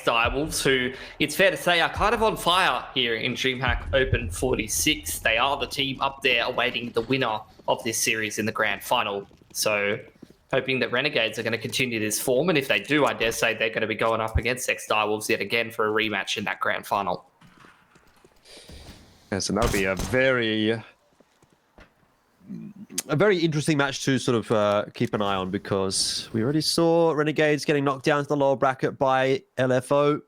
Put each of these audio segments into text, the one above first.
Direwolves, who it's fair to say are kind of on fire here in DreamHack Open 46. They are the team up there awaiting the winner of this series in the grand final. So hoping that Renegades are going to continue this form, and if they do, I dare say they're going to be going up against Direwolves yet again for a rematch in that grand final. Yes, and that'll be a very interesting match to sort of keep an eye on, because we already saw Renegades getting knocked down to the lower bracket by LFO,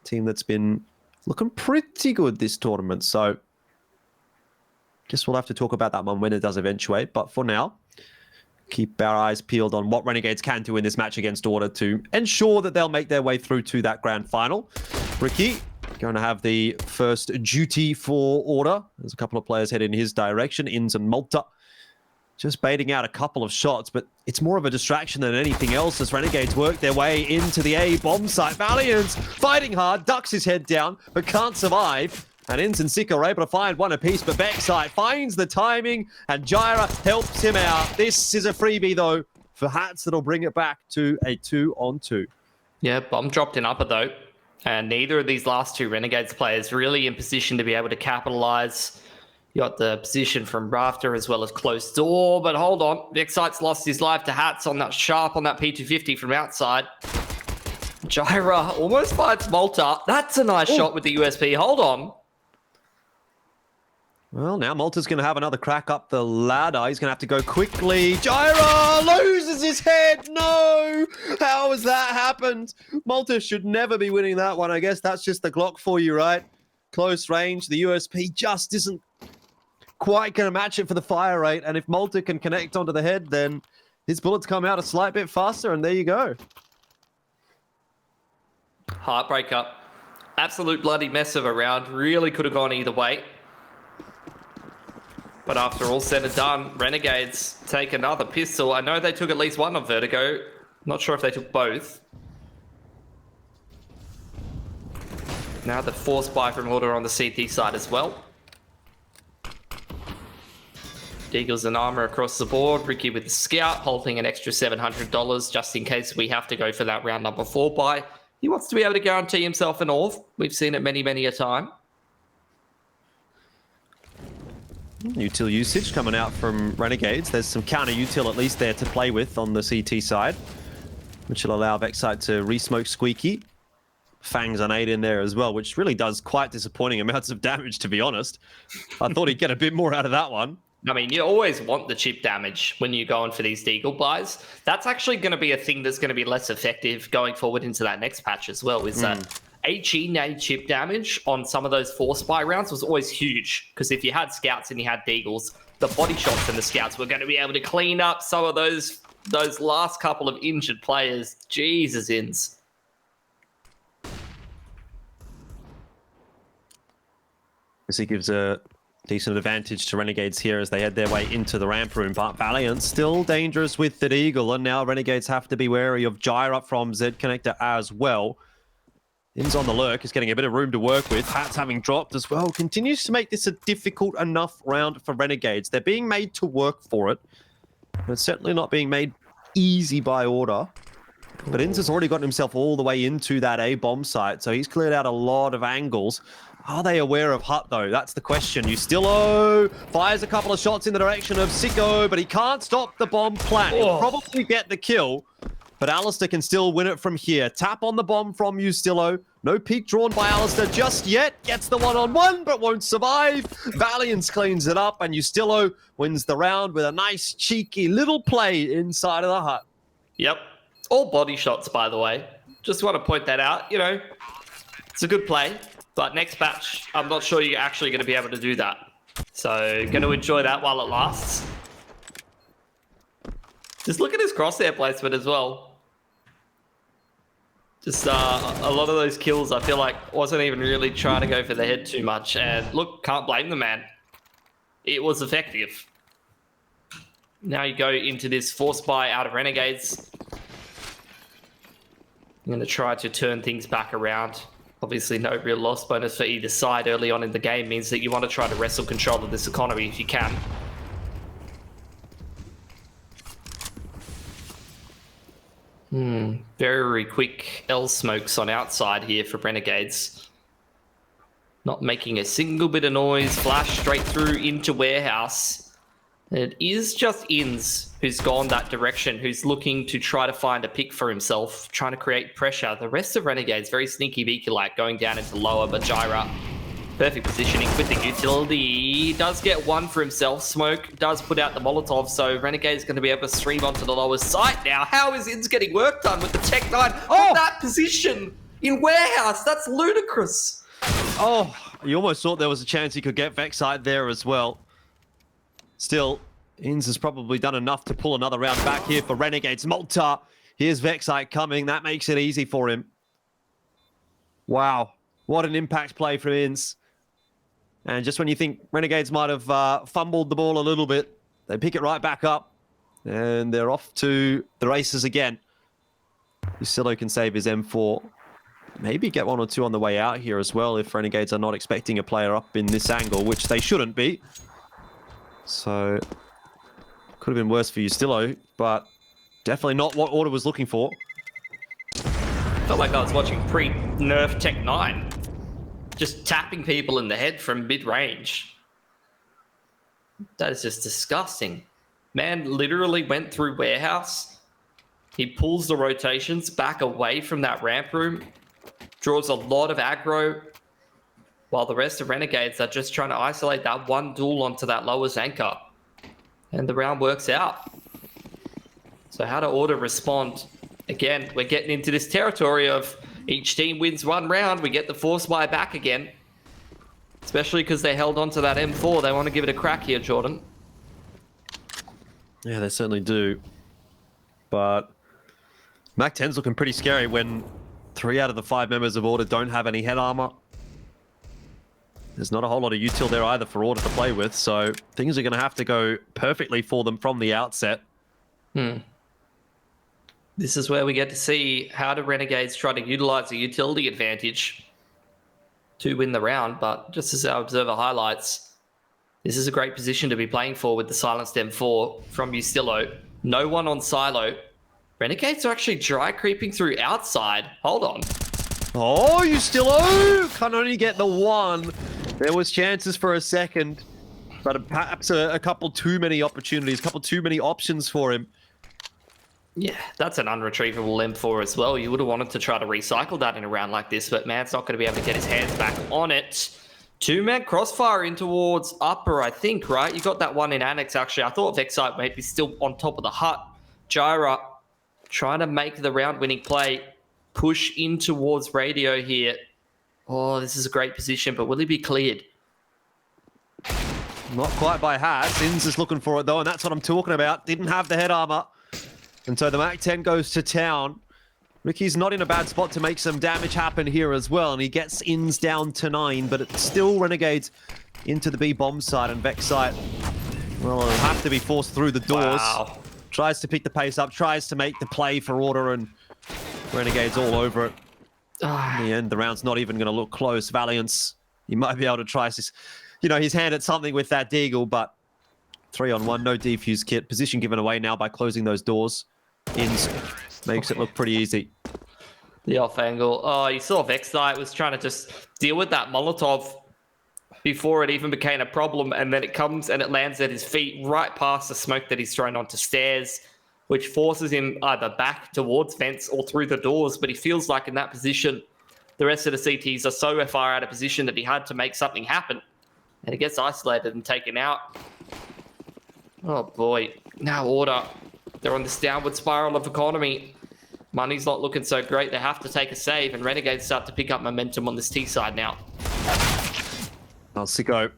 team that's been looking pretty good this tournament. So guess we'll have to talk about that one when it does eventuate. But for now, keep our eyes peeled on what Renegades can do in this match against Order to ensure that they'll make their way through to that grand final. Ricky going to have the first duty for Order. There's a couple of players heading in his direction. Inns and Malta just baiting out a couple of shots, but it's more of a distraction than anything else as Renegades work their way into the A bomb site. Valiant's fighting hard, ducks his head down, but can't survive. And Inns and Sika are able to find one apiece, but Backside finds the timing, and Jaira helps him out. This is a freebie, though, for Hats that'll bring it back to a 2-on-2. Yeah, bomb dropped in upper, though. And neither of these last two Renegades players really in position to be able to capitalize. You got the position from Rafter as well as close door, but hold on. Vexite's lost his life to Hats on that sharp on that P250 from outside. Jaira almost finds Malta. That's a nice shot with the USP. Hold on. Well, now Malta's going to have another crack up the ladder. He's going to have to go quickly. Jaira loses his head. No! How has that happened? Malta should never be winning that one. I guess that's just the Glock for you, right? Close range. The USP just isn't quite going to match it for the fire rate. And if Malta can connect onto the head, then his bullets come out a slight bit faster, and there you go. Heartbreaker. Absolute bloody mess of a round. Really could have gone either way. But after all said and done, Renegades take another pistol. I know they took at least one of Vertigo. Not sure if they took both. Now the force buy from Order on the CT side as well. Deagles and armor across the board. Ricky with the scout, holding an extra $700 just in case we have to go for that round number 4 buy. He wants to be able to guarantee himself an AWP. We've seen it many, many a time. Util usage coming out from Renegades. There's some counter util at least there to play with on the CT side, which will allow Vexite to re-smoke Squeaky. Fang's an 8 in there as well, which really does quite disappointing amounts of damage, to be honest. I thought he'd get a bit more out of that one. I mean, you always want the chip damage when you're going for these Deagle buys. That's actually going to be a thing that's going to be less effective going forward into that next patch as well, is that HE chip damage on some of those force buy rounds was always huge, because if you had scouts and you had Deagles, the body shots and the scouts were going to be able to clean up some of those last couple of injured players. Jesus, Inns. This gives a decent advantage to Renegades here as they head their way into the ramp room, but Valiant still dangerous with the Deagle, and now Renegades have to be wary of Jaira from Z Connector as well. Inns on the lurk, is getting a bit of room to work with. Hats having dropped as well. Continues to make this a difficult enough round for Renegades. They're being made to work for it, but it's certainly not being made easy by Order. But Inns has already gotten himself all the way into that A bomb site, so he's cleared out a lot of angles. Are they aware of Hut, though? That's the question. Ustillo fires a couple of shots in the direction of Sicko, but he can't stop the bomb plant. He'll probably get the kill, but Alistair can still win it from here. Tap on the bomb from Ustillo. No peek drawn by Alistair just yet. Gets the one-on-one, but won't survive. Valiance cleans it up, and Ustillo wins the round with a nice, cheeky little play inside of the hut. Yep. All body shots, by the way. Just want to point that out. You know, it's a good play. But next batch, I'm not sure you're actually going to be able to do that. So, going to enjoy that while it lasts. Just look at his crosshair placement as well. Just a lot of those kills, I feel like, wasn't even really trying to go for the head too much. And look, can't blame the man. It was effective. Now you go into this force buy out of Renegades. I'm going to try to turn things back around. Obviously, no real loss bonus for either side early on in the game means that you want to try to wrestle control of this economy if you can. Very quick L smokes on outside here for Renegades. Not making a single bit of noise. Flash straight through into warehouse. It is just Inns who's gone that direction, who's looking to try to find a pick for himself, trying to create pressure. The rest of Renegades, very sneaky beaky-like, going down into lower, but Gyra, perfect positioning with the utility. He does get one for himself. Smoke does put out the Molotov, so Renegade's going to be able to stream onto the lower site now. How is Inns getting work done with the Tech 9 on that position in warehouse? That's ludicrous. Oh, you almost thought there was a chance he could get Vexite there as well. Still, Inns has probably done enough to pull another round back here for Renegades. Malta, here's Vexite coming. That makes it easy for him. Wow, what an impact play from Inns. And just when you think Renegades might have fumbled the ball a little bit, they pick it right back up. And they're off to the races again. Ustillo can save his M4. Maybe get one or two on the way out here as well if Renegades are not expecting a player up in this angle, which they shouldn't be. So, could have been worse for Ustillo, but definitely not what Order was looking for. Felt like I was watching pre-nerf Tech 9. Just tapping people in the head from mid-range. That is just disgusting. Man literally went through warehouse. He pulls the rotations back away from that ramp room. Draws a lot of aggro, while the rest of Renegades are just trying to isolate that one duel onto that lowest anchor. And the round works out. So how to Order respond? Again, we're getting into this territory of each team wins one round. We get the force buy back again. Especially because they held on to that M4. They want to give it a crack here, Jordan. Yeah, they certainly do. But Mac 10's looking pretty scary when 3 out of the 5 members of Order don't have any head armor. There's not a whole lot of util there either for Order to play with, so things are going to have to go perfectly for them from the outset. This is where we get to see how do Renegades try to utilize the utility advantage to win the round, but just as our observer highlights, this is a great position to be playing for with the silenced M4 from Ustillo. No one on silo. Renegades are actually dry creeping through outside. Hold on. Oh, Ustillo can only get the one. There was chances for a second, but perhaps a couple too many opportunities, a couple too many options for him. Yeah, that's an unretrievable M4 as well. You would have wanted to try to recycle that in a round like this, but man's not going to be able to get his hands back on it. 2-man crossfire in towards upper, I think, right? You got that one in Annex, actually. I thought Vexite might be still on top of the hut. Gyra trying to make the round-winning play. Push in towards radio here. Oh, this is a great position, but will he be cleared? Not quite by Haz. Inns is looking for it, though, and that's what I'm talking about. Didn't have the head armor. And so the Mac 10 goes to town. Ricky's not in a bad spot to make some damage happen here as well, and he gets Inns down to 9, but it's still Renegades into the B bomb side, and Vexite, well, it'll have to be forced through the doors. Wow. Tries to pick the pace up, tries to make the play for Order, and Renegades all over it. In the end, the round's not even going to look close. Valiance, he might be able to try his, his hand at something with that Deagle, but 3-on-1, no defuse kit. Position given away now by closing those doors. Inns makes it look pretty easy. The off angle. Oh, you saw Vexite was trying to just deal with that Molotov before it even became a problem, and then it comes and it lands at his feet right past the smoke that he's thrown onto stairs, which forces him either back towards fence or through the doors. But he feels like in that position, the rest of the CTs are so far out of position that he had to make something happen. And he gets isolated and taken out. Oh boy, now Order. They're on this downward spiral of economy. Money's not looking so great. They have to take a save, and Renegades start to pick up momentum on this T side now. Well, Sicko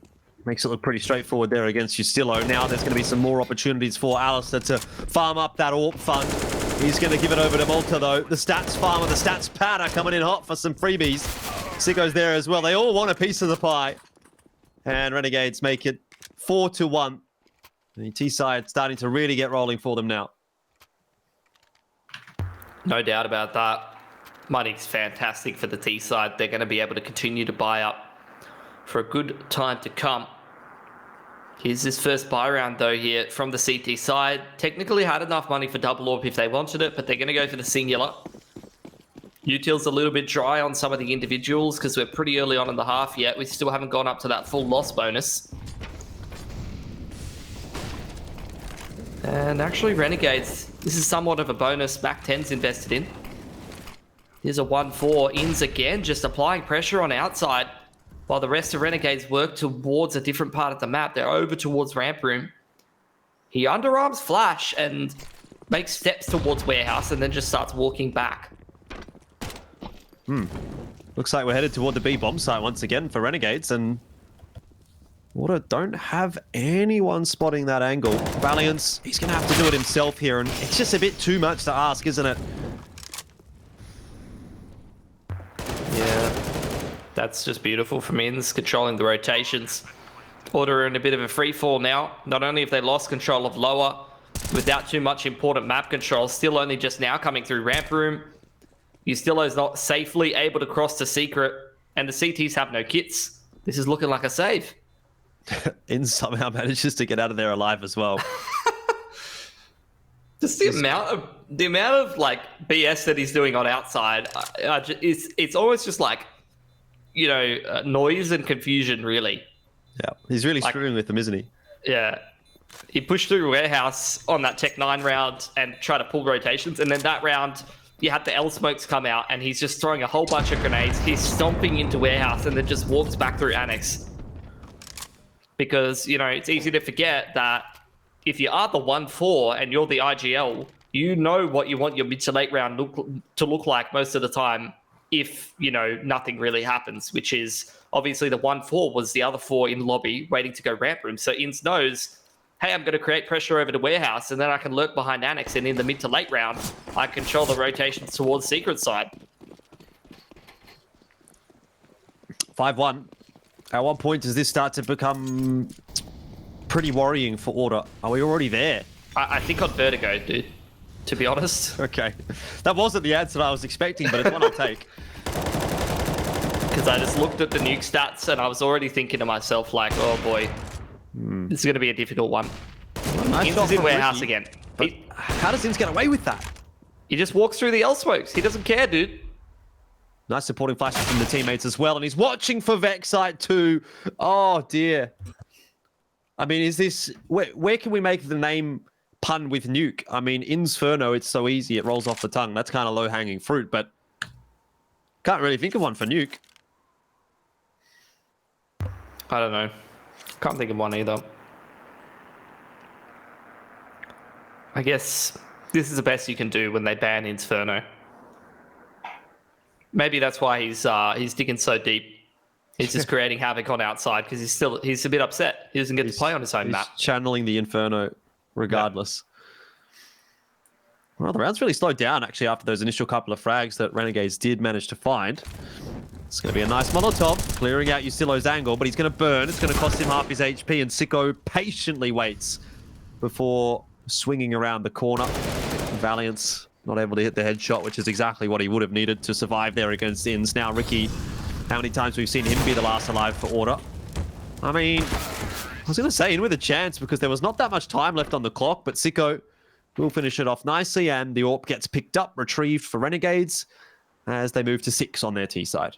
makes it look pretty straightforward there against Ustillo. Now there's going to be some more opportunities for Alistair to farm up that AWP fund. He's going to give it over to Malta, though. The stats farmer, the stats pad are coming in hot for some freebies. Sicko's there as well. They all want a piece of the pie. And Renegades make it 4-1. The T side starting to really get rolling for them now. No doubt about that. Money's fantastic for the T side. They're going to be able to continue to buy up for a good time to come. Here's his first buy round though here from the CT side. Technically had enough money for double orb if they wanted it, but they're going to go for the singular. Util's a little bit dry on some of the individuals because we're pretty early on in the half yet. We still haven't gone up to that full loss bonus. And actually Renegades, this is somewhat of a bonus Mac 10's invested in. Here's a 1-4. Ins again, just applying pressure on outside. While the rest of Renegades work towards a different part of the map. They're over towards ramp room. He underarms Flash and makes steps towards warehouse and then just starts walking back. Looks like we're headed toward the B bomb site once again for Renegades, and Water don't have anyone spotting that angle. Valiance, he's going to have to do it himself here, and it's just a bit too much to ask, isn't it? Yeah, that's just beautiful from Ins, controlling the rotations. Order are in a bit of a free fall now. Not only have they lost control of lower without too much important map control, still only just now coming through ramp room. Ustilo's not safely able to cross the secret, and the CTs have no kits. This is looking like a save. Ins somehow manages to get out of there alive as well. Just the amount of like BS that he's doing on outside, it's almost just like, you know, noise and confusion, really. Yeah, he's really screwing with them, isn't he? Yeah. He pushed through warehouse on that Tech 9 round and tried to pull rotations, and then that round you had the L smokes come out and he's just throwing a whole bunch of grenades. He's stomping into warehouse and then just walks back through annex. Because, you know, it's easy to forget that if you are the 1-4 and you're the IGL, you know what you want your mid to late round to look like most of the time if, you know, nothing really happens, which is obviously the 1-4 was the other 4 in lobby waiting to go ramp room. So Ins knows, hey, I'm going to create pressure over the warehouse and then I can lurk behind annex, and in the mid to late round, I control the rotations towards secret side. 5-1. At what point does this start to become pretty worrying for Order? Are we already there? I think on Vertigo, dude, to be honest. Okay. That wasn't the answer I was expecting, but it's one I'll take. Because I just looked at the Nuke stats and I was already thinking to myself, like, oh boy, this is going to be a difficult one. Ins is in warehouse again. How does Ins get away with that? He just walks through the L smokes. He doesn't care, dude. Nice supporting flashes from the teammates as well, and he's watching for Vexite too. Oh dear. I mean, is this where can we make the name pun with Nuke? I mean, Inferno, it's so easy, it rolls off the tongue. That's kind of low-hanging fruit, but can't really think of one for Nuke. I don't know. Can't think of one either. I guess this is the best you can do when they ban Inferno. Maybe that's why he's digging so deep. He's just creating havoc on outside because he's a bit upset. He doesn't get to play on his own map. Channeling the Inferno regardless. Yep. Well, the round's really slowed down actually after those initial couple of frags that Renegades did manage to find. It's going to be a nice Molotov, clearing out Ustilo's angle, but he's going to burn. It's going to cost him half his HP, and Sicko patiently waits before swinging around the corner. Valiance not able to hit the headshot, which is exactly what he would have needed to survive there against Ins. Now, Ricky, how many times we've seen him be the last alive for Order? I mean, I was going to say in with a chance because there was not that much time left on the clock, but Sicko will finish it off nicely, and the AWP gets picked up, retrieved for Renegades as they move to 6 on their T side.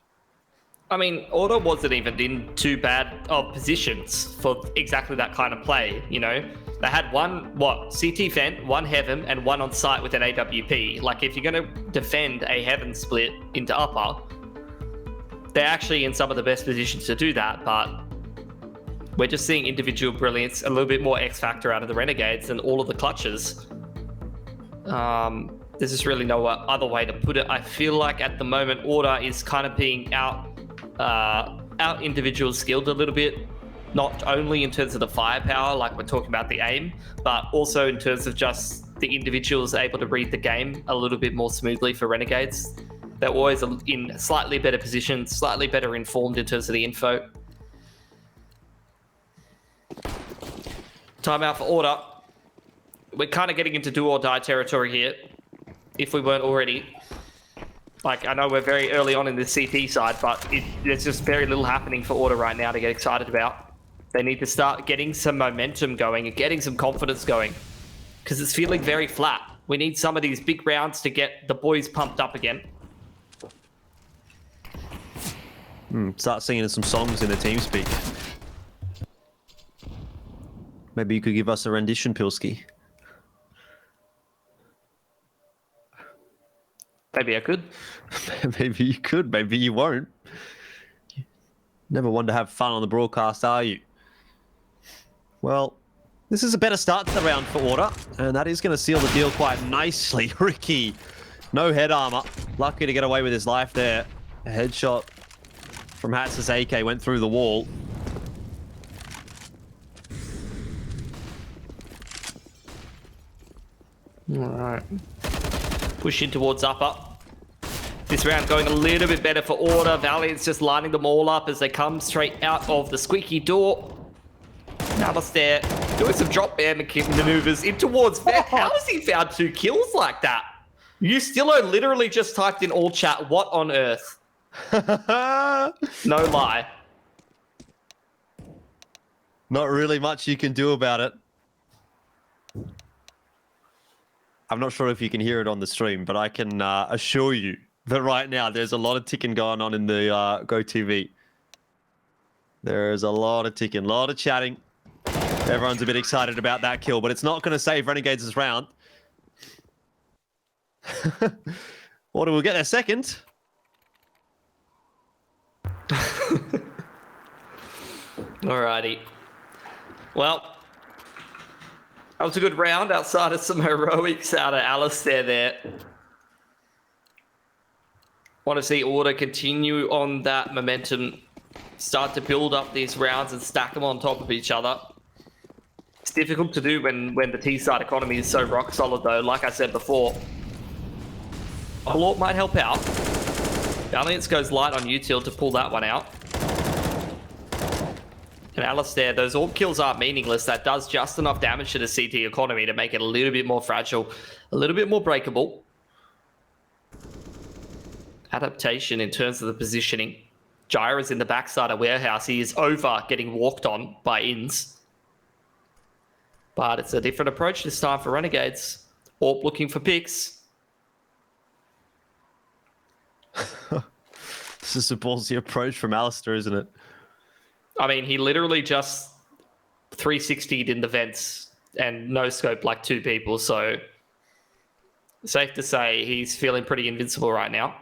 I mean, Order wasn't even in too bad of positions for exactly that kind of play, you know? They had one, CT vent, one Heaven, and one on site with an AWP. Like, if you're going to defend a Heaven split into upper, they're actually in some of the best positions to do that, but we're just seeing individual brilliance, a little bit more X factor out of the Renegades than all of the clutches. There's just really no other way to put it. I feel like at the moment, Order is kind of being out individual skilled a little bit. Not only in terms of the firepower, like we're talking about the aim, but also in terms of just the individuals able to read the game a little bit more smoothly for Renegades. They're always in slightly better positions, slightly better informed in terms of the info. Timeout for Order. We're kind of getting into do or die territory here, if we weren't already. Like, I know we're very early on in the CT side, but there's just very little happening for Order right now to get excited about. They need to start getting some momentum going and getting some confidence going, because it's feeling very flat. We need some of these big rounds to get the boys pumped up again. Start singing some songs in the TeamSpeak. Maybe you could give us a rendition, Pilski. Maybe I could. Maybe you could, maybe you won't. Never one to have fun on the broadcast, are you? Well, this is a better start to the round for Order, and that is going to seal the deal quite nicely. Ricky, no head armor. Lucky to get away with his life there. A headshot from Hatz's AK went through the wall. All right. Push in towards upper. This round going a little bit better for Order. Valiant's just lining them all up as they come straight out of the squeaky door. Alistair doing some drop bear maneuvers in towards Vec. How has he found 2 kills like that? You Stillo literally just typed in all chat, what on earth? No lie. Not really much you can do about it. I'm not sure if you can hear it on the stream, but I can assure you that right now there's a lot of ticking going on in the GoTV. There's a lot of ticking, a lot of chatting. Everyone's a bit excited about that kill, but it's not going to save Renegades this round. Order will get their second. Alrighty. Well, that was a good round outside of some heroics out of Alistair there. Want to see Order continue on that momentum, start to build up these rounds and stack them on top of each other. It's difficult to do when the T-side economy is so rock solid though, like I said before. A lot might help out. Valiance goes light on util to pull that one out. And Alistair, those AWP kills aren't meaningless. That does just enough damage to the CT economy to make it a little bit more fragile, a little bit more breakable. Adaptation in terms of the positioning. Gyra's in the backside of warehouse. He is over getting walked on by Inns. But it's a different approach this time for Renegades. AWP looking for picks. This is a ballsy approach from Alistair, isn't it? I mean, he literally just 360'd in the vents and no-scoped like 2 people, so safe to say he's feeling pretty invincible right now.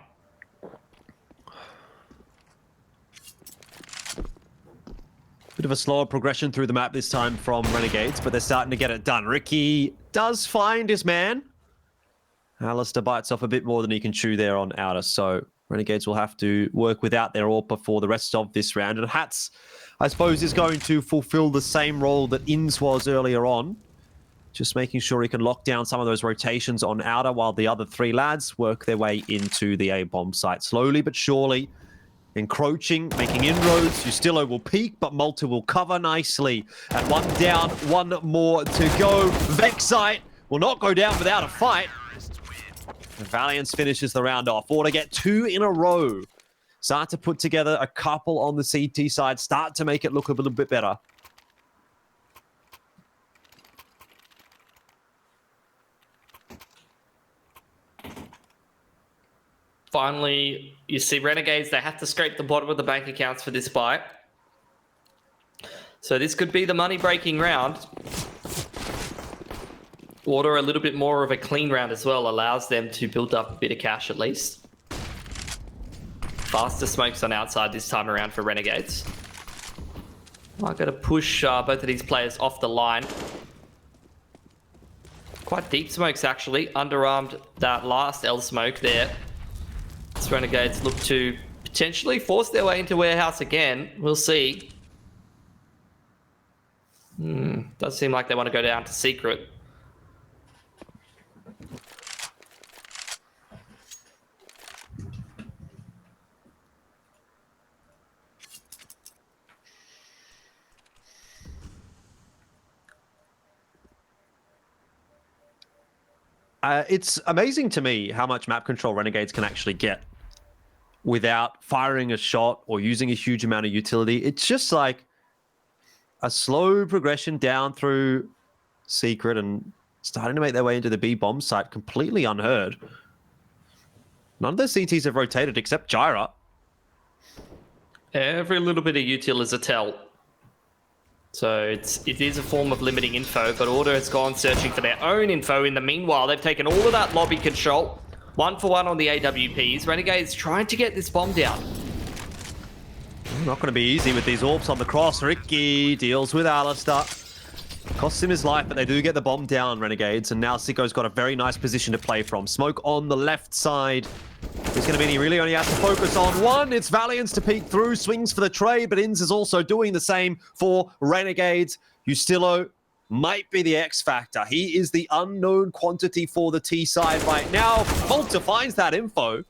Bit of a slower progression through the map this time from Renegades, but they're starting to get it done. Ricky does find his man. Alistair bites off a bit more than he can chew there on Outer, so Renegades will have to work without their AWP for the rest of this round. And Hats, I suppose, is going to fulfill the same role that Inns was earlier on. Just making sure he can lock down some of those rotations on Outer while the other 3 lads work their way into the A-bomb site. Slowly but surely, encroaching, making inroads. Justillo will peek, but Malta will cover nicely. And 1 down, 1 more to go. Vexite will not go down without a fight. Valiance finishes the round off. Order get 2 in a row. Start to put together a couple on the CT side. Start to make it look a little bit better. Finally, you see Renegades, they have to scrape the bottom of the bank accounts for this buy. So this could be the money-breaking round. Order a little bit more of a clean round as well, allows them to build up a bit of cash at least. Faster smokes on outside this time around for Renegades. I'm going to push both of these players off the line. Quite deep smokes actually, underarmed that last L smoke there. This Renegades look to potentially force their way into warehouse again. We'll see. Does seem like they want to go down to secret. It's amazing to me how much map control Renegades can actually get without firing a shot or using a huge amount of utility. It's just like a slow progression down through Secret and starting to make their way into the B bomb site completely unheard. None of the CTs have rotated except Gyra. Every little bit of util is a tell. So it is a form of limiting info, but Order has gone searching for their own info. In the meanwhile, they've taken all of that lobby control. 1-for-1 on the AWPs. Renegades trying to get this bomb down. Not going to be easy with these AWPs on the cross. Ricky deals with Alistair. Costs him his life, but they do get the bomb down, Renegades. And now Sicko's got a very nice position to play from. Smoke on the left side. There's going to be, he really only has to focus on one. It's Valiance to peek through, swings for the trade, but INZ is also doing the same for Renegades. Ustillo might be the X factor. He is the unknown quantity for the T side right now. Malta finds that info.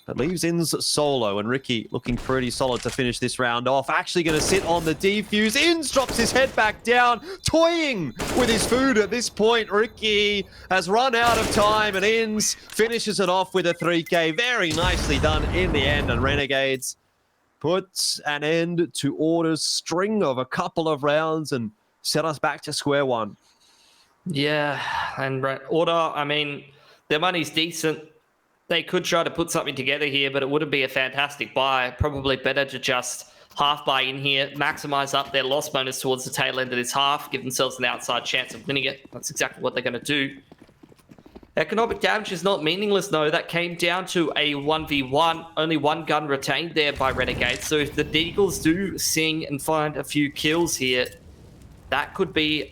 That leaves INZ solo, and Ricky looking pretty solid to finish this round off. Actually going to sit on the defuse. INZ drops his head back down, toying with his food at this point. Ricky has run out of time, and INZ finishes it off with a 3K. Very nicely done in the end, and Renegades puts an end to Order's string of a couple of rounds and set us back to square one. Yeah, and Order, I mean, their money's decent. They could try to put something together here, but it wouldn't be a fantastic buy. Probably better to just half buy in here, maximize up their loss bonus towards the tail end of this half, give themselves an outside chance of winning it. That's exactly what they're going to do. Economic damage is not meaningless, though. That came down to a 1v1. Only one gun retained there by Renegades. So if the Deagles do sing and find a few kills here, that could be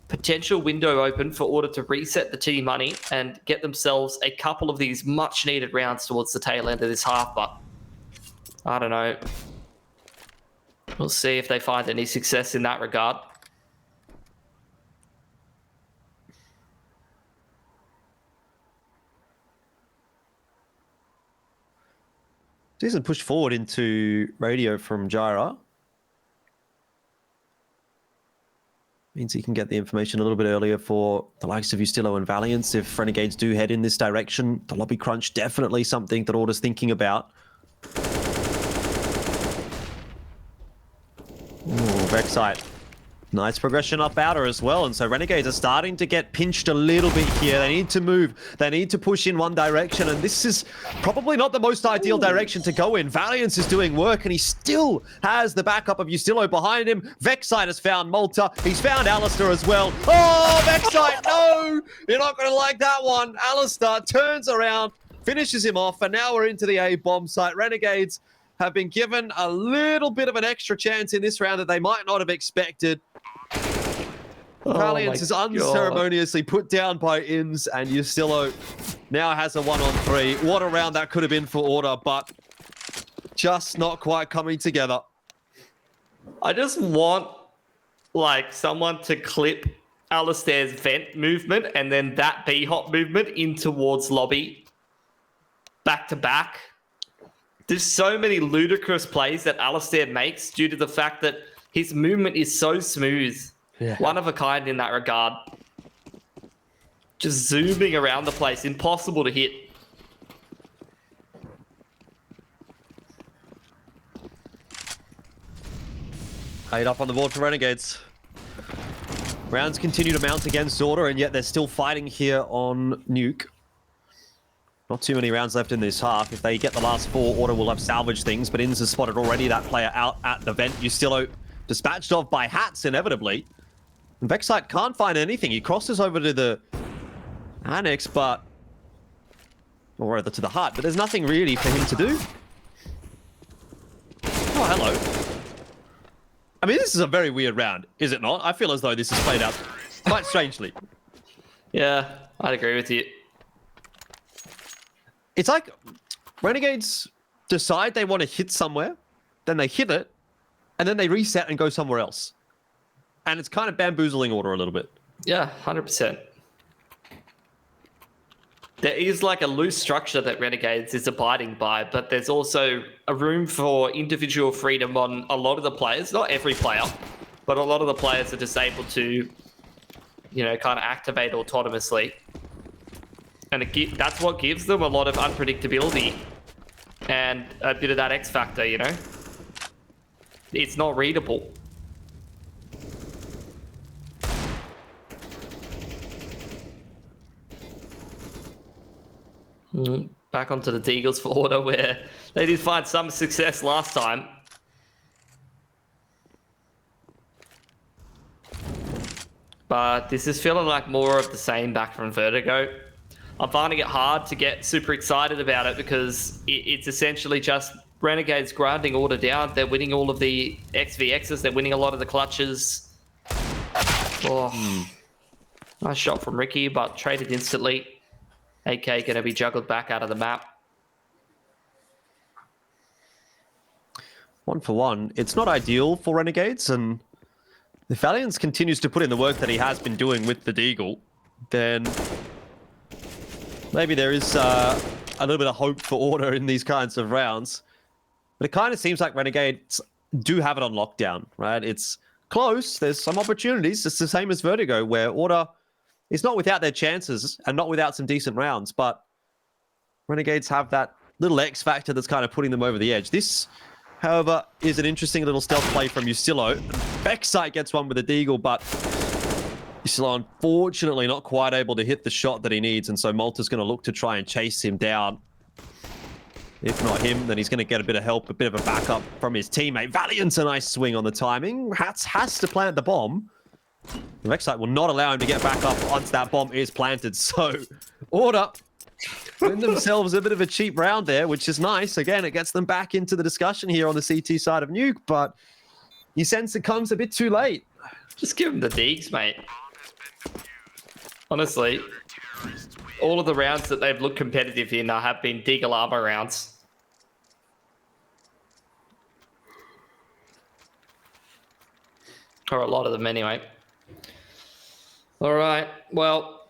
potential window open for Order to reset the team money and get themselves a couple of these much needed rounds towards the tail end of this half, but I don't know. We'll see if they find any success in that regard. Decent push forward into radio from Gyra. Means he can get the information a little bit earlier for the likes of Ustillo and Valiance. If Renegades do head in this direction, the lobby crunch definitely something that Order's thinking about. Ooh, Vexite. Nice progression up outer as well, and so Renegades are starting to get pinched a little bit here. They need to move. They need to push in one direction, and this is probably not the most ideal direction to go in. Valiance is doing work, and he still has the backup of Ustillo behind him. Vexite has found Malta. He's found Alistair as well. Oh, Vexite, no! You're not going to like that one. Alistair turns around, finishes him off, and now we're into the A bomb site. Renegades have been given a little bit of an extra chance in this round that they might not have expected. Valiance is unceremoniously put down by INZ, and Ustillo now has a 1-on-3. What a round that could have been for Order, but just not quite coming together. I just want, like, someone to clip Alistair's vent movement and then that B-hop movement in towards lobby. Back to back. There's so many ludicrous plays that Alistair makes due to the fact that his movement is so smooth. Yeah. One of a kind in that regard. Just zooming around the place. Impossible to hit. 8 up on the board for Renegades. Rounds continue to mount against Order, and yet they're still fighting here on Nuke. Not too many rounds left in this half. If they get the last 4, Order will have salvaged things, but INZ has spotted already that player out at the vent. Ustillo dispatched off by Hats, inevitably. And Vexite can't find anything. He crosses over to the annex, or rather to the hut, but there's nothing really for him to do. Oh, hello. I mean, this is a very weird round, is it not? I feel as though this is played out quite strangely. Yeah, I'd agree with you. It's like Renegades decide they want to hit somewhere, then they hit it, and then they reset and go somewhere else. And it's kind of bamboozling Order a little bit. Yeah, 100%. There is like a loose structure that Renegades is abiding by, but there's also a room for individual freedom on a lot of the players. Not every player, but a lot of the players are just able to, you know, kind of activate autonomously. And that's what gives them a lot of unpredictability and a bit of that X factor, you know? It's not readable. Back onto the Deagles for order, where they did find some success last time. But this is feeling like more of the same back from Vertigo. I'm finding it hard to get super excited about it because it's essentially just Renegades grinding order down. They're winning all of the XVXs. They're winning a lot of the clutches. Oh, nice shot from Ricky, but traded instantly. AK going to be juggled back out of the map. 1 for 1. It's not ideal for Renegades, and if Valiance continues to put in the work that he has been doing with the Deagle, then maybe there is a little bit of hope for order in these kinds of rounds. But it kind of seems like Renegades do have it on lockdown, right? It's close. There's some opportunities. It's the same as Vertigo, where order is not without their chances and not without some decent rounds, but Renegades have that little X factor that's kind of putting them over the edge. This, however, is an interesting little stealth play from Ustillo. Backside gets one with a Deagle, but Ustillo unfortunately not quite able to hit the shot that he needs, and so Malta's going to look to try and chase him down. If not him, then he's going to get a bit of help, a bit of a backup from his teammate. Valiant's a nice swing on the timing. Hats has to plant the bomb. The Rek'Sai will not allow him to get back up once that bomb is planted. So, order win themselves a bit of a cheap round there, which is nice. Again, it gets them back into the discussion here on the CT side of Nuke, but you sense it comes a bit too late. Just give them the Deags, mate. Honestly, all of the rounds that they've looked competitive in have been Deagle armor rounds. Or a lot of them anyway. All right, well,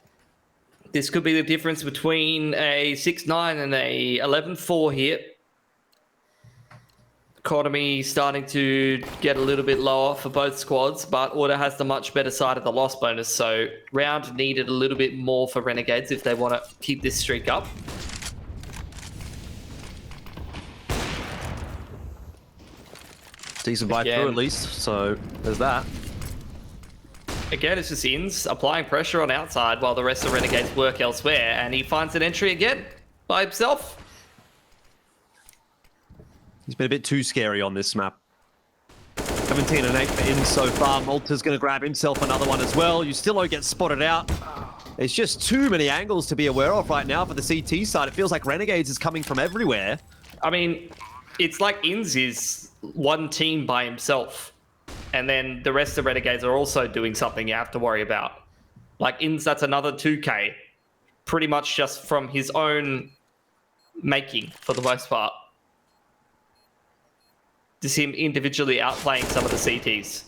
this could be the difference between a 6-9 and a 11-4 here. Economy starting to get a little bit lower for both squads, but Order has the much better side of the loss bonus, so round needed a little bit more for Renegades if they want to keep this streak up. Decent buy through at least, so there's that. Again, it's just Inns applying pressure on outside while the rest of Renegades work elsewhere, and he finds an entry again by himself. He's been a bit too scary on this map. 17 and 8 for Inns so far. Malta's going to grab himself another one as well. Ustillo gets spotted out. There's just too many angles to be aware of right now for the CT side. It feels like Renegades is coming from everywhere. I mean, it's like Inns is one team by himself. And then the rest of Renegades are also doing something you have to worry about. Like Inns, that's another 2K. Pretty much just from his own making, for the most part. Just him individually outplaying some of the CTs.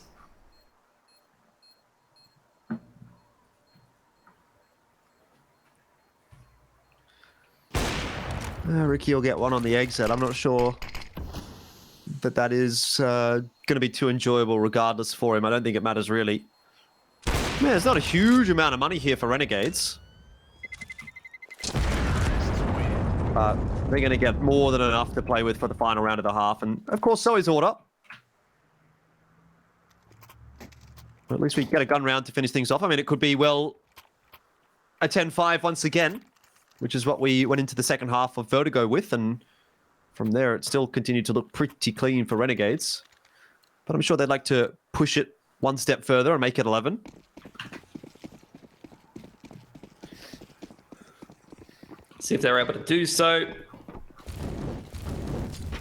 Ricky will get one on the exit. I'm not sure that is going to be too enjoyable regardless for him. I don't think it matters really. Man, there's not a huge amount of money here for Renegades. But they're going to get more than enough to play with for the final round of the half. And of course, so is Order. But at least we get a gun round to finish things off. I mean, it could be, well, a 10-5 once again, which is what we went into the second half of Vertigo with. And from there, it still continued to look pretty clean for Renegades. But I'm sure they'd like to push it one step further and make it 11. See if they're able to do so.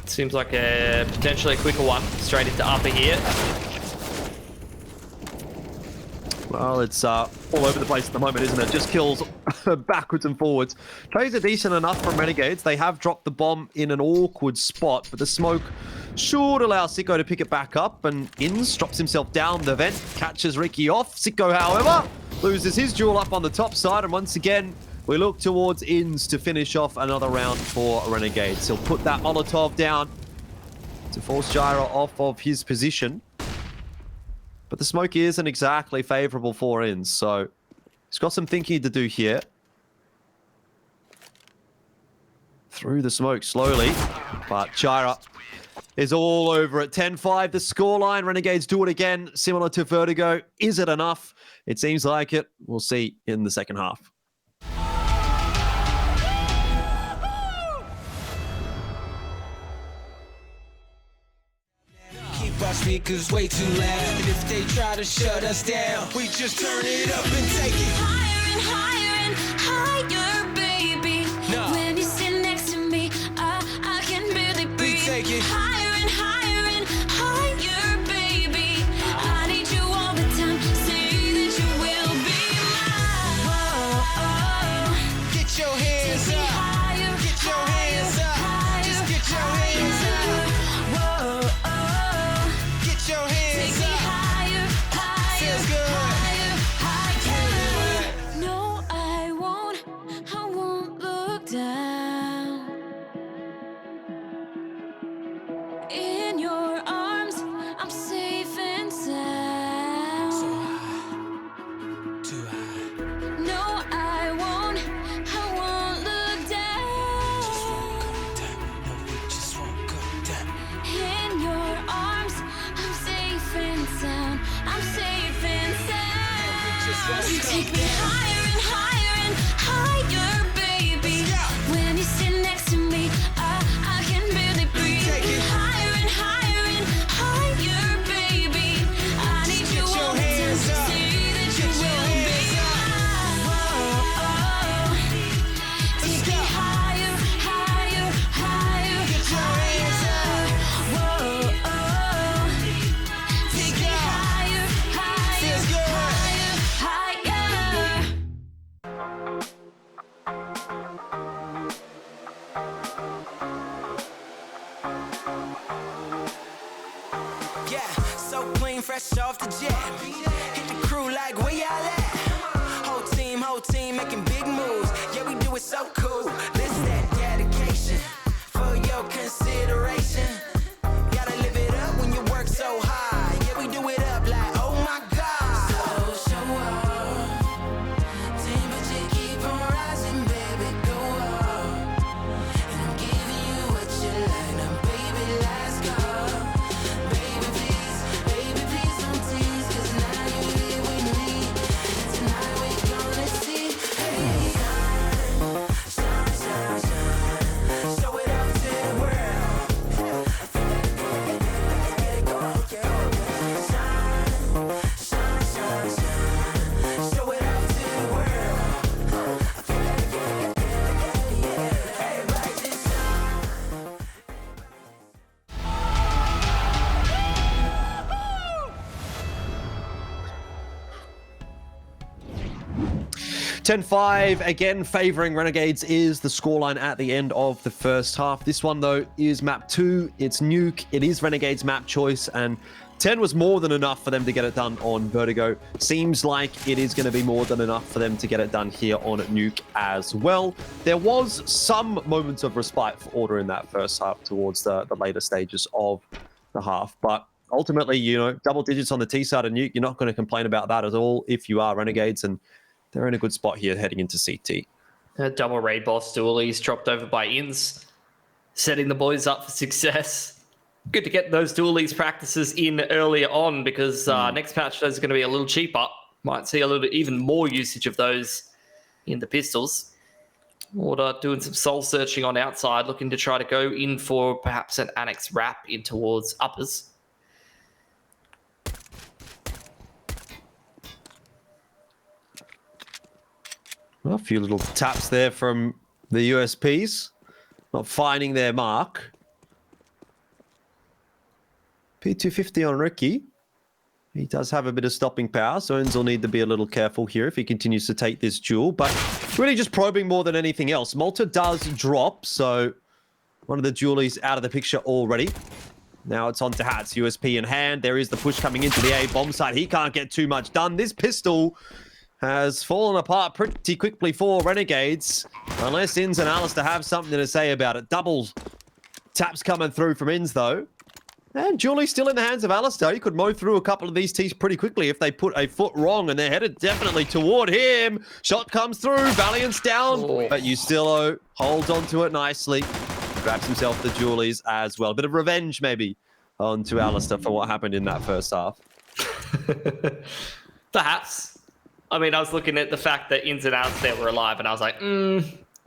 Seems like a potentially a quicker one. Straight into upper here. Well, it's all over the place at the moment, isn't it? Just kills backwards and forwards. Trades are decent enough from Renegades. They have dropped the bomb in an awkward spot, but the smoke should allow Sicko to pick it back up, and Inns drops himself down the vent, catches Ricky off. Sicko, however, loses his duel up on the top side, and once again, we look towards Inns to finish off another round for Renegades. He'll put that Molotov down to force Gyro off of his position. But the smoke isn't exactly favorable for Inns, so he's got some thinking to do here. Through the smoke slowly, but Gyro is all over it. 10-5, the scoreline. Renegades do it again, similar to Vertigo. Is it enough? It seems like it. We'll see in the second half. keep our speakers way too loud. And if they try to shut us down, we just turn it up and take it higher and higher and higher, baby. No. When you sit next to me, I can barely breathe. We take it higher and higher and higher, baby. I need you all the time. Say that you will be mine. Whoa, Get your hands take me up. higher, Get your hands up. higher, Just get your hands up. Whoa, Get your take hands me up. higher, higher, Feels good. higher, higher. No, I won't look down. In your arms, I'm safe and sound. So high, too high. No, I won't look Just won't down. go down. No, we just won't go down. In your arms, I'm safe and sound. I'm safe and sound. You take me higher and higher and higher, baby. When you sit next to me, I can barely breathe. take it Higher and higher and higher, baby. I need you Get your all the time. hands up. Say that you Get your will be hands up. mine. Take me go. higher, higher, higher. Get your hands up. Whoa, take me go. higher, higher, Feels good. higher, higher. Yeah, so clean, fresh off the jet. Hit the crew like where y'all at? Whole team making big moves. Yeah, we do it so cool. This that dedication for your consideration. Gotta live it up when you work so hard. Yeah, we do it up like oh my god. So show up, temperature keep on rising, baby, go up. And I'm giving you what you like, now baby, let's go. Baby, please don't tease, 'cause now you're here with me. Tonight we gonna see, hey, shine, shine, shine. Show it off to the world. Let's get it going, yeah. Shine, shine, shine, shine. Show it off to the world. Everybody just shine. 10-5, again favouring Renegades is the scoreline at the end of the first half. This one, though, is map 2. It's Nuke. It is Renegades' map choice, and 10 was more than enough for them to get it done on Vertigo. Seems like it is going to be more than enough for them to get it done here on Nuke as well. There was some moments of respite for Order in that first half towards the later stages of the half, but ultimately, you know, double digits on the T side of Nuke, you're not going to complain about that at all if you are Renegades, and they're in a good spot here heading into CT. Double raid boss dualies dropped over by Ins, setting the boys up for success. Good to get those dualies practices in earlier on, because next patch those are going to be a little cheaper. Might see a little even more usage of those in the pistols. Order doing some soul searching on outside, looking to try to go in for perhaps an annex wrap in towards uppers. Well, a few little taps there from the USPs. Not finding their mark. P250 on Ricky. He does have a bit of stopping power, so Enz will need to be a little careful here if he continues to take this duel. But really just probing more than anything else. Malta does drop, so one of the dualies out of the picture already. Now it's on to Hats, USP in hand. There is the push coming into the A bomb site. He can't get too much done. This pistol has fallen apart pretty quickly for Renegades, unless Inz and Alistair have something to say about it. Double taps coming through from Inz, though. And Julie's still in the hands of Alistair. He could mow through a couple of these T's pretty quickly if they put a foot wrong, and they're headed definitely toward him. Shot comes through, Valiant's down, but Ustillo holds onto it nicely. Grabs himself the Julies as well. A bit of revenge, maybe, onto Alistair for what happened in that first half. Perhaps. I mean, I was looking at the fact that Ins and Outs there were alive, and I was like,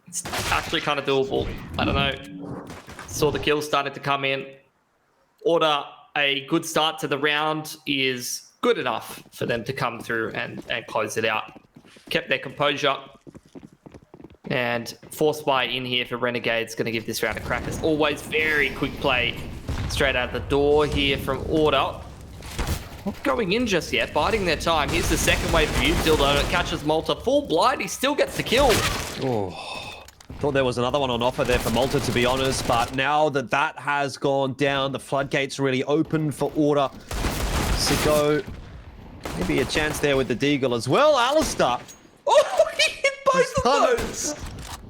it's actually kind of doable. I don't know. Saw the kills started to come in. Order a good start to the round is good enough for them to come through and close it out. Kept their composure. And force buy in here for Renegades, going to give this round a crack. As always, very quick play straight out the door here from Order. Not going in just yet, biding their time. Here's the second wave view. Dildo catches Malta full blind. He still gets the kill. Oh, thought there was another one on offer there for Malta, to be honest. But now that that has gone down, the floodgates really open for Order. CSGO, maybe a chance there with the Deagle as well. Alistair. Oh, he hit both of those.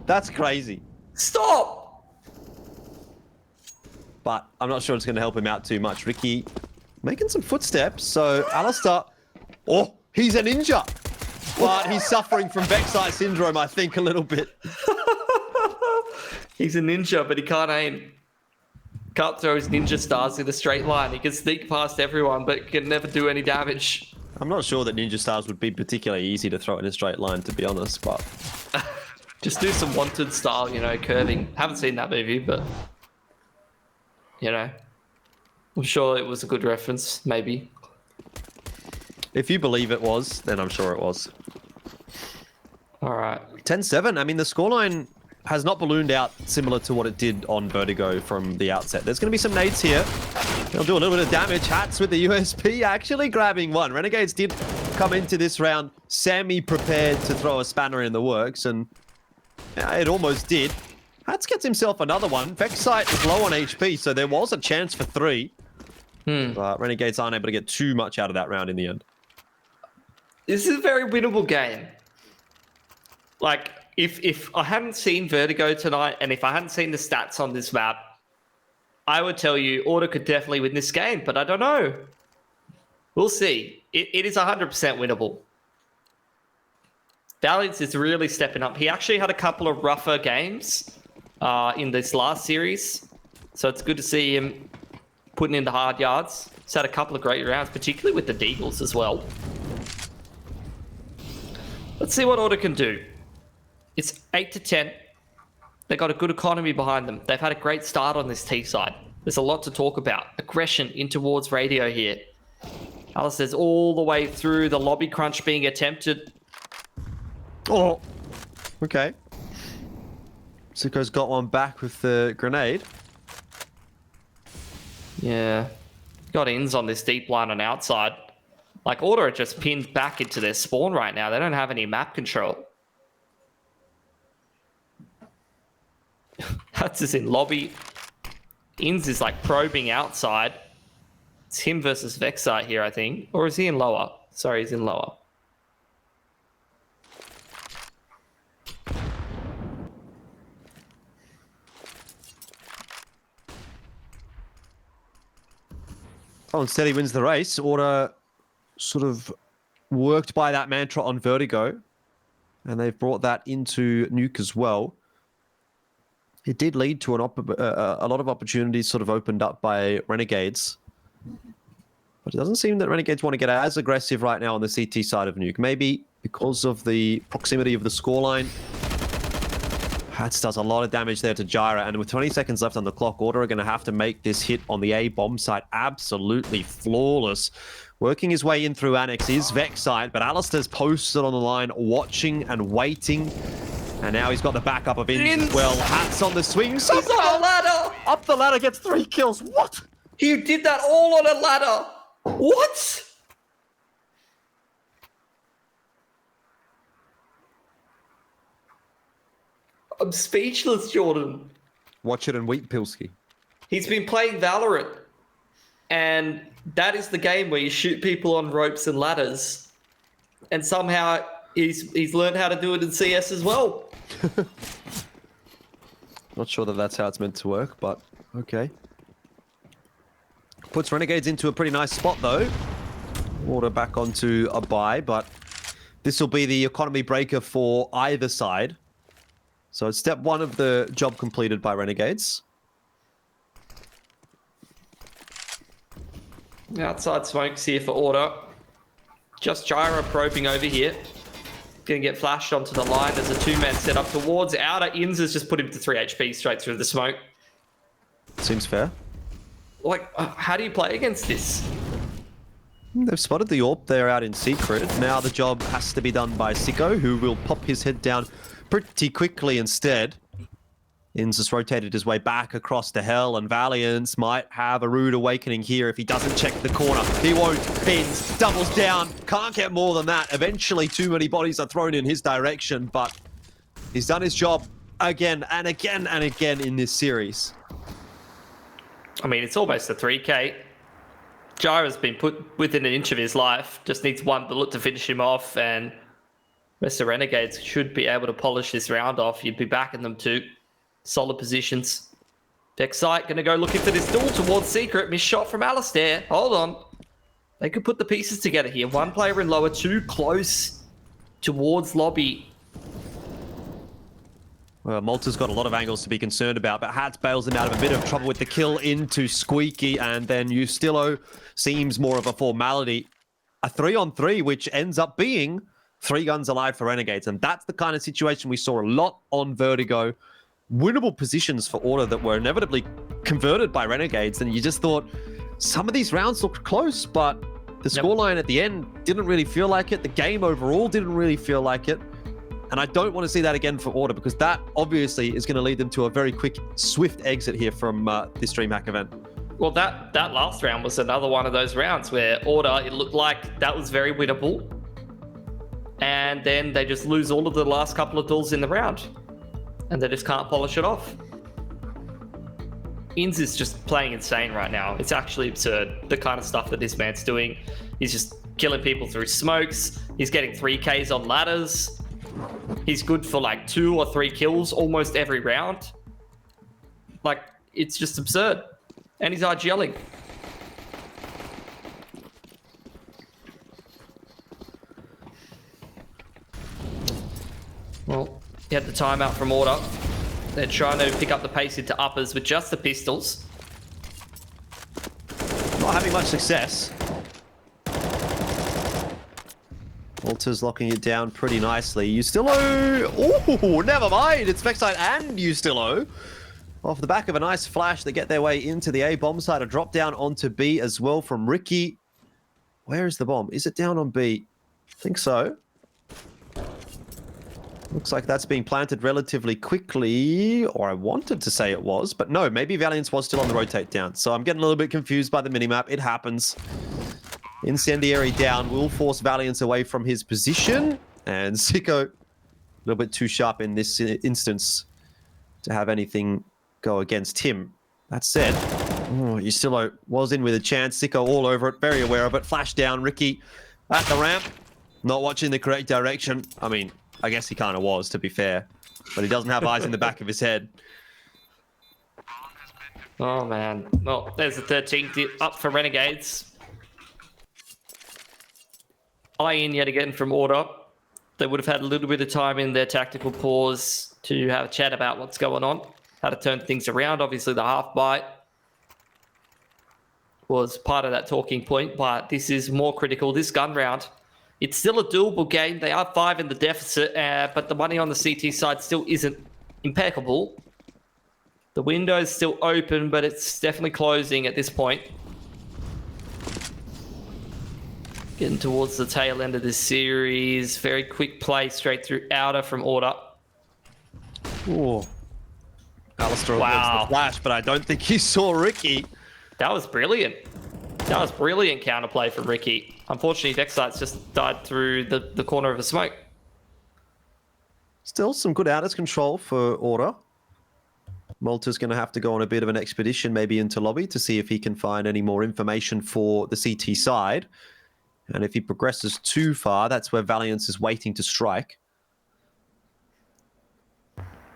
That's crazy. Stop. But I'm not sure it's going to help him out too much. Ricky making some footsteps. So Alistair, oh, he's a ninja. But he's suffering from Vexite syndrome, I think, a little bit. He's a ninja, but he can't aim. Can't throw his ninja stars in a straight line. He can sneak past everyone, but can never do any damage. I'm not sure that ninja stars would be particularly easy to throw in a straight line, to be honest, but... Just do some Wanted style, you know, curving. Haven't seen that movie, but... You know. I'm sure it was a good reference, maybe. If you believe it was, then I'm sure it was. All right. 10-7. I mean, the scoreline has not ballooned out similar to what it did on Vertigo from the outset. There's going to be some nades here. They'll do a little bit of damage. Hats with the USP actually grabbing one. Renegades did come into this round semi-prepared to throw a spanner in the works, and it almost did. Hats gets himself another one. Vexite is low on HP, so there was a chance for 3. But Renegades aren't able to get too much out of that round in the end. This is a very winnable game. Like, if I hadn't seen Vertigo tonight, and if I hadn't seen the stats on this map, I would tell you Order could definitely win this game, but I don't know. We'll see. It is 100% winnable. Valiance is really stepping up. He actually had a couple of rougher games in this last series, so it's good to see him putting in the hard yards. He's had a couple of great rounds, particularly with the Deagles as well. Let's see what Order can do. It's 8-10. They've got a good economy behind them. They've had a great start on this T side. There's a lot to talk about. Aggression in towards radio here. Alistair's all the way through, the lobby crunch being attempted. Oh, okay. Zuko's got one back with the grenade. Yeah. Got ins on this deep line on outside. Like, Order are just pinned back into their spawn right now. They don't have any map control. That's just in lobby. Ins is like probing outside. It's him versus Vexite here, I think. Or is he in lower? Sorry, he's in lower. Oh, instead he wins the race. Order sort of worked by that mantra on Vertigo. And they've brought that into Nuke as well. It did lead to a lot of opportunities sort of opened up by Renegades. But it doesn't seem that Renegades want to get as aggressive right now on the CT side of Nuke. Maybe because of the proximity of the scoreline. Hats does a lot of damage there to Jyra. And with 20 seconds left on the clock, Order are going to have to make this hit on the A bomb site absolutely flawless. Working his way in through Annex is Vexite, but Alistair's posted on the line, watching and waiting. And now he's got the backup of Ins as well. Hats on the swing. He's on a ladder! Up the ladder, gets 3 kills. What? He did that all on a ladder! What? I'm speechless, Jordan. Watch it and weep, Pilski. He's been playing Valorant. And that is the game where you shoot people on ropes and ladders. And somehow he's learned how to do it in CS as well. Not sure that that's how it's meant to work, but okay. Puts Renegades into a pretty nice spot, though. Order back onto a buy, but this will be the economy breaker for either side. So it's step 1 of the job completed by Renegades. Outside smokes here for Order. Just Jyra probing over here. Gonna get flashed onto the line. There's a 2-man set up towards outer. Ins has just put him to 3 HP straight through the smoke. Seems fair. Like, how do you play against this? They've spotted the AWP there out in secret. Now the job has to be done by Sicko, who will pop his head down pretty quickly instead. Inns has rotated his way back across to hell, and Valiance might have a rude awakening here if he doesn't check the corner. He won't. Inns doubles down. Can't get more than that. Eventually, too many bodies are thrown in his direction, but he's done his job again and again and again in this series. I mean, it's almost a 3K. Gyra's been put within an inch of his life. Just needs one bullet to finish him off, and Mr. Renegades should be able to polish this round off. You'd be backing them too. Solid positions. Dexite going to go looking for this duel towards Secret. Missed shot from Alistair. Hold on. They could put the pieces together here. One player in lower, too close towards lobby. Well, Malta's got a lot of angles to be concerned about, but Hats bails him out of a bit of trouble with the kill into Squeaky, and then Ustillo seems more of a formality. A 3-on-3, which ends up being 3 guns alive for Renegades, and that's the kind of situation we saw a lot on Vertigo. Winnable positions for Order that were inevitably converted by Renegades, and you just thought some of these rounds looked close, but the scoreline at the end didn't really feel like it. The game overall didn't really feel like it. And I don't want to see that again for Order, because that obviously is going to lead them to a very quick, swift exit here from this DreamHack event. Well, that last round was another one of those rounds where Order, it looked like that was very winnable. And then they just lose all of the last couple of duels in the round. And they just can't polish it off. Inns is just playing insane right now. It's actually absurd, the kind of stuff that this man's doing. He's just killing people through smokes. He's getting 3Ks on ladders. He's good for like 2 or 3 kills almost every round. Like, it's just absurd. And he's RGLing. Well, he had the timeout from Order. They're trying to pick up the pace into uppers with just the pistols. Not having much success. Walter's locking it down pretty nicely. Ustillo! Oh, never mind! It's Vexite and Ustillo. Off the back of a nice flash, they get their way into the A bomb side. A drop down onto B as well from Ricky. Where is the bomb? Is it down on B? I think so. Looks like that's being planted relatively quickly, or I wanted to say it was, but no, maybe Valiance was still on the rotate down. So I'm getting a little bit confused by the minimap. It happens. Incendiary down will force Valiance away from his position, and Sicko a little bit too sharp in this instance to have anything go against him. That said, Ustillo was in with a chance. Sicko all over it, very aware of it. Flash down, Ricky at the ramp, not watching the correct direction. I mean, I guess he kind of was, to be fair. But he doesn't have eyes in the back of his head. Oh, man. Well, there's the 13th up for Renegades. In yet again from Order. They would have had a little bit of time in their tactical pause to have a chat about what's going on, how to turn things around. Obviously, the half bite was part of that talking point, but this is more critical. This gun round, it's still a doable game. They are 5 in the deficit, but the money on the CT side still isn't impeccable. The window's still open, but it's definitely closing at this point. Getting towards the tail end of this series. Very quick play straight through outer from Order. Oh, Alistair Wow. the flash, but I don't think he saw Ricky. That was brilliant. That was brilliant counterplay from Ricky. Unfortunately, Vexite's just died through the corner of a smoke. Still some good out of control for Order. Malta's going to have to go on a bit of an expedition maybe into lobby to see if he can find any more information for the CT side. And if he progresses too far, that's where Valiance is waiting to strike.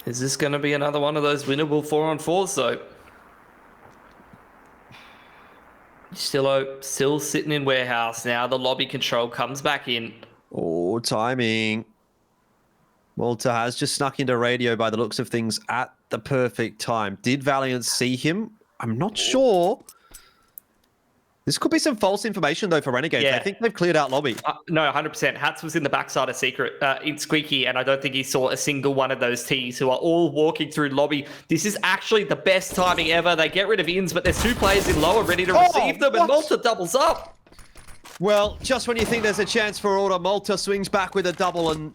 Is this going to be another one of those winnable 4-on-4s, though? Still sitting in warehouse now. The lobby control comes back in. Oh, timing. Malta has just snuck into radio by the looks of things at the perfect time. Did Valiance see him? I'm not sure. This could be some false information, though, for Renegades. Yeah. I think they've cleared out lobby. No, 100%. Hats was in the backside of Secret, in Squeaky, and I don't think he saw a single one of those Ts who are all walking through lobby. This is actually the best timing ever. They get rid of Ins, but there's 2 players in lower ready to receive them, and Malta doubles up. Well, just when you think there's a chance for order, Malta swings back with a double, and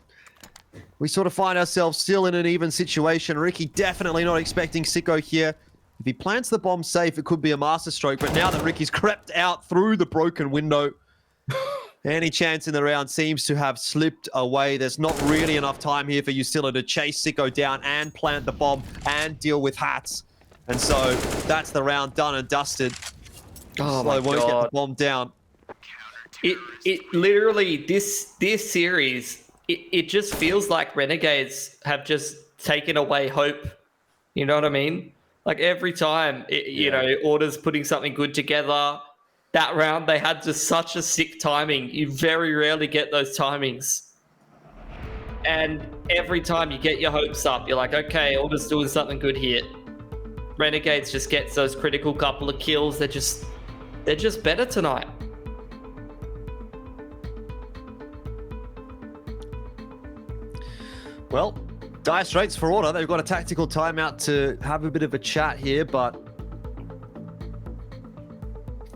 we sort of find ourselves still in an even situation. Ricky definitely not expecting Sicko here. If he plants the bomb safe, it could be a masterstroke, but now that Ricky's crept out through the broken window, any chance in the round seems to have slipped away. There's not really enough time here for Usilla to chase Sicko down and plant the bomb and deal with Hats. And so that's the round done and dusted. Oh Slow my won't get the God. bomb down. It literally, this series, it just feels like Renegades have just taken away hope. You know what I mean? Like every time, you know, Order's putting something good together. That round, they had just such a sick timing. You very rarely get those timings. And every time you get your hopes up, you're like, okay, Order's doing something good here. Renegades just gets those critical couple of kills. They're just better tonight. Well, dire straits for Order. They've got a tactical timeout to have a bit of a chat here, but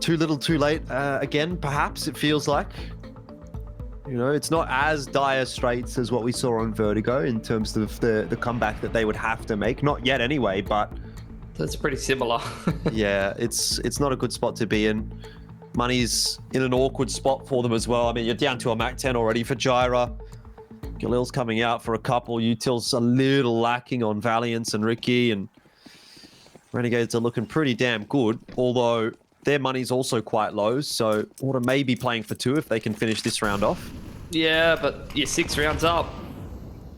too little, too late. Again, perhaps it feels like. You know, it's not as dire straits as what we saw on Vertigo in terms of the comeback that they would have to make. Not yet anyway, but That's pretty similar. yeah, it's not a good spot to be in. Money's in an awkward spot for them as well. I mean, you're down to a Mac 10 already for Gyra. Galil's coming out for a couple. Util's a little lacking on Valiance and Ricky, and Renegades are looking pretty damn good, although their money's also quite low, so Order may be playing for 2 if they can finish this round off. Yeah, but you're 6 rounds up.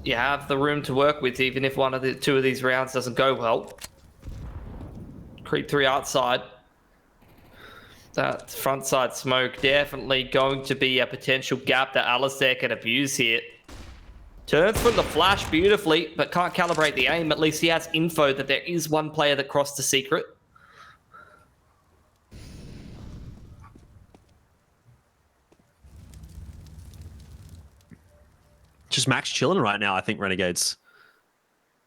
You have the room to work with, even if 2 of these rounds doesn't go well. Creep 3 outside. That front side smoke definitely going to be a potential gap that Alistair can abuse here. Turns from the flash beautifully, but can't calibrate the aim. At least he has info that there is one player that crossed the secret. Just max chilling right now, I think, Renegades.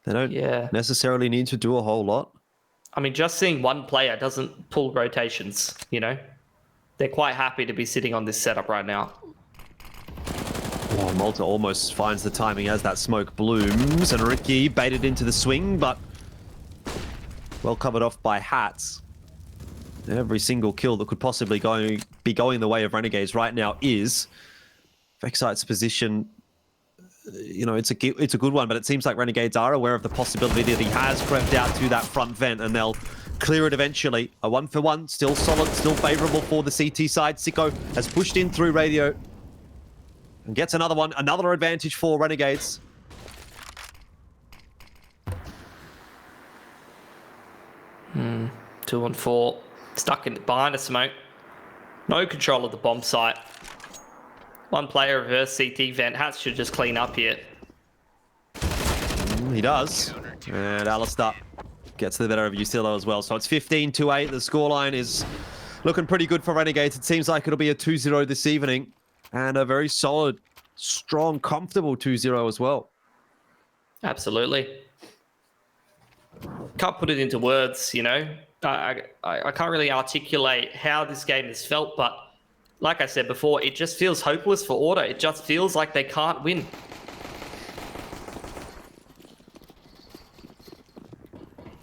They don't necessarily need to do a whole lot. I mean, just seeing one player doesn't pull rotations, you know? They're quite happy to be sitting on this setup right now. Oh, Malta almost finds the timing as that smoke blooms, and Ricky baited into the swing, but well covered off by Hats. Every single kill that could possibly be going the way of Renegades right now is Vexite's position. You know, it's a good one, but it seems like Renegades are aware of the possibility that he has crept out to that front vent, and they'll clear it eventually. A 1-for-1, still solid, still favorable for the CT side. Sicko has pushed in through radio and gets another one. Another advantage for Renegades. Hmm. 2 on 4. Stuck behind a smoke. No control of the bomb site. One player reverse CT vent. Hats should just clean up here. He does. And Alistair gets the better of Usilla as well. So it's 15-8. The scoreline is looking pretty good for Renegades. It seems like it'll be a 2-0 this evening. And a very solid, strong, comfortable 2-0 as well. Absolutely. Can't put it into words, you know. I can't really articulate how this game has felt, but like I said before, it just feels hopeless for Order. It just feels like they can't win.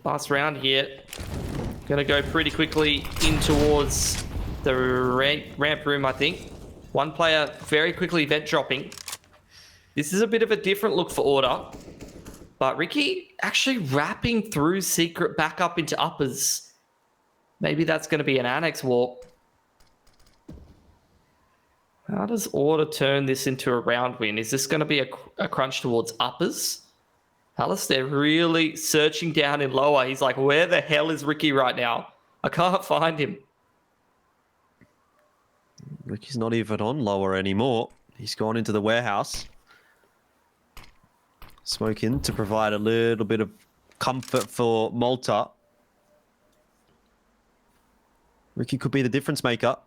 Last round here. Gonna go pretty quickly in towards the ramp room, I think. One player very quickly vent dropping. This is a bit of a different look for Order. But Ricky actually wrapping through secret back up into uppers. Maybe that's going to be an annex warp. How does Order turn this into a round win? Is this going to be a crunch towards uppers? Alistair really searching down in lower. He's like, where the hell is Ricky right now? I can't find him. Ricky's not even on lower anymore. He's gone into the warehouse. Smoke in to provide a little bit of comfort for Malta. Ricky could be the difference maker.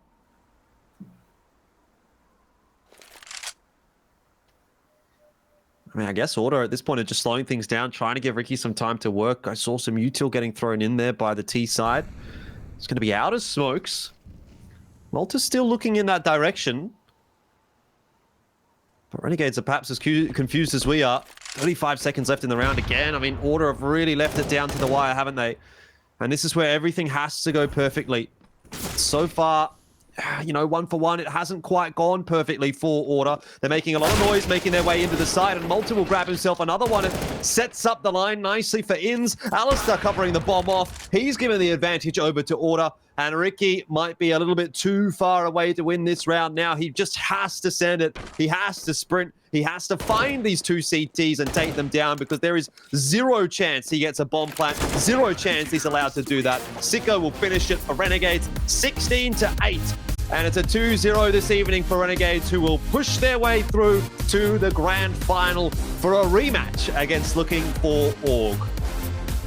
I mean, I guess Order at this point are just slowing things down, trying to give Ricky some time to work. I saw some util getting thrown in there by the T side. It's going to be out as smokes. Malta's still looking in that direction. But Renegades are perhaps as confused as we are. 35 seconds left in the round again. I mean, Order have really left it down to the wire, haven't they? And this is where everything has to go perfectly. So far, you know, 1 for 1, it hasn't quite gone perfectly for Order. They're making a lot of noise, making their way into the side, and Malta will grab himself another one and sets up the line nicely for Inns. Alistair covering the bomb off. He's given the advantage over to Order, and Ricky might be a little bit too far away to win this round now. He just has to send it. He has to sprint. He has to find these 2 CTs and take them down, because there is zero chance he gets a bomb plant. Zero chance he's allowed to do that. Sicko will finish it for Renegades 16-8. And it's a 2-0 this evening for Renegades, who will push their way through to the grand final for a rematch against Looking for Org.